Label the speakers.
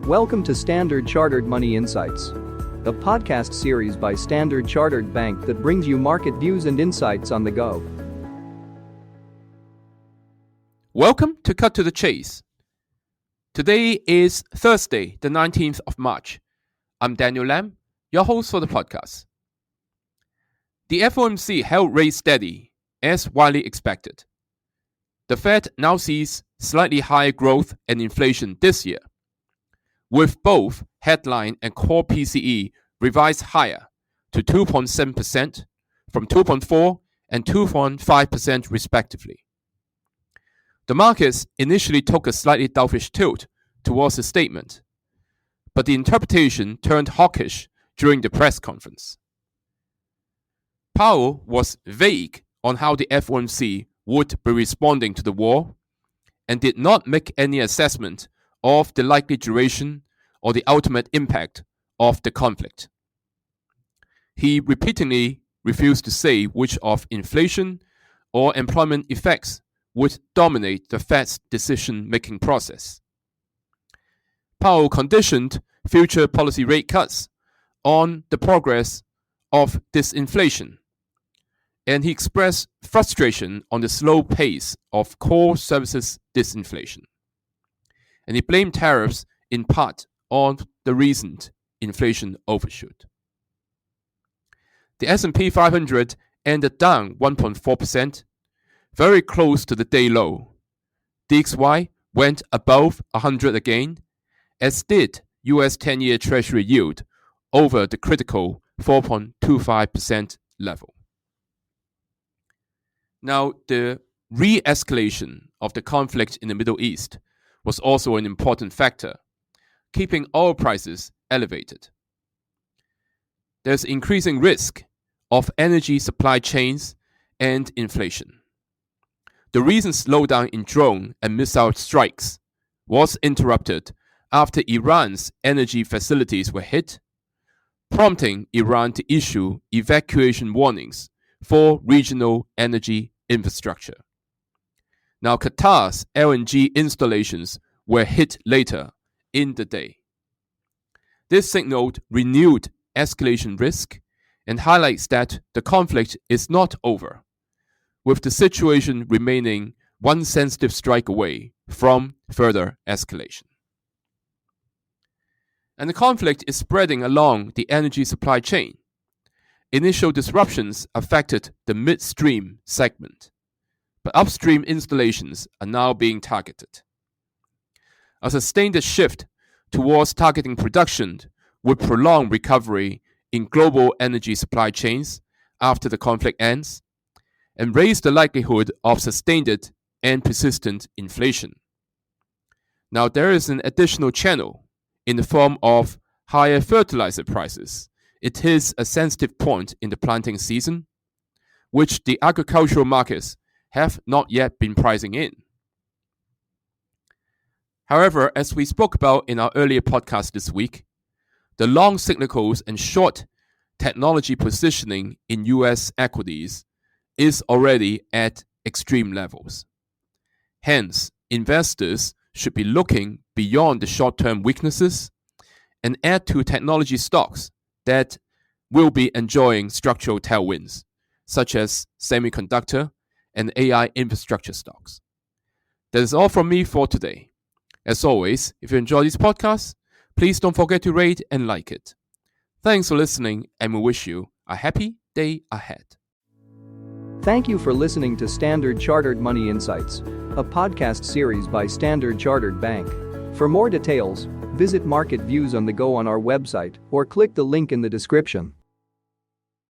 Speaker 1: Welcome to Standard Chartered Money Insights, a podcast series by Standard Chartered Bank that brings you market views and insights on the go.
Speaker 2: Welcome to Cut to the Chase. Today is Thursday, the 19th of March. I'm Daniel Lam, your host for the podcast. The FOMC held rates steady, as widely expected. The Fed now sees slightly higher growth and inflation this year, with both headline and core PCE revised higher to 2.7% from 2.4% and 2.5% respectively. The markets initially took a slightly dovish tilt towards the statement, but the interpretation turned hawkish during the press conference. Powell was vague on how the FOMC would be responding to the war and did not make any assessment of the likely duration or the ultimate impact of the conflict. He repeatedly refused to say which of inflation or employment effects would dominate the Fed's decision-making process. Powell conditioned future policy rate cuts on the progress of disinflation, and he expressed frustration on the slow pace of core services disinflation. And he blamed tariffs in part on the recent inflation overshoot. The S&P 500 ended down 1.4%, very close to the day low. DXY went above 100 again, as did US 10-year Treasury yield over the critical 4.25% level. Now, the re-escalation of the conflict in the Middle East was also an important factor, keeping oil prices elevated. There's increasing risk of energy supply chains and inflation. The recent slowdown in drone and missile strikes was interrupted after Iran's energy facilities were hit, prompting Iran to issue evacuation warnings for regional energy infrastructure. Now, Qatar's LNG installations were hit later in the day. This signaled renewed escalation risk and highlights that the conflict is not over, with the situation remaining one sensitive strike away from further escalation. And the conflict is spreading along the energy supply chain. Initial disruptions affected the midstream segment, but upstream installations are now being targeted. A sustained shift towards targeting production would prolong recovery in global energy supply chains after the conflict ends and raise the likelihood of sustained and persistent inflation. Now, there is an additional channel in the form of higher fertilizer prices. It is a sensitive point in the planting season, which the agricultural markets have not yet been pricing in. However, as we spoke about in our earlier podcast this week, the long cyclicals and short technology positioning in US equities is already at extreme levels. Hence, investors should be looking beyond the short-term weaknesses and add to technology stocks that will be enjoying structural tailwinds, such as semiconductor and AI infrastructure stocks. That is all from me for today. As always, if you enjoy this podcast, please don't forget to rate and like it. Thanks for listening, and we wish you a happy day ahead.
Speaker 1: Thank you for listening to Standard Chartered Money Insights, a podcast series by Standard Chartered Bank. For more details, visit Market Views on the Go on our website or click the link in the description.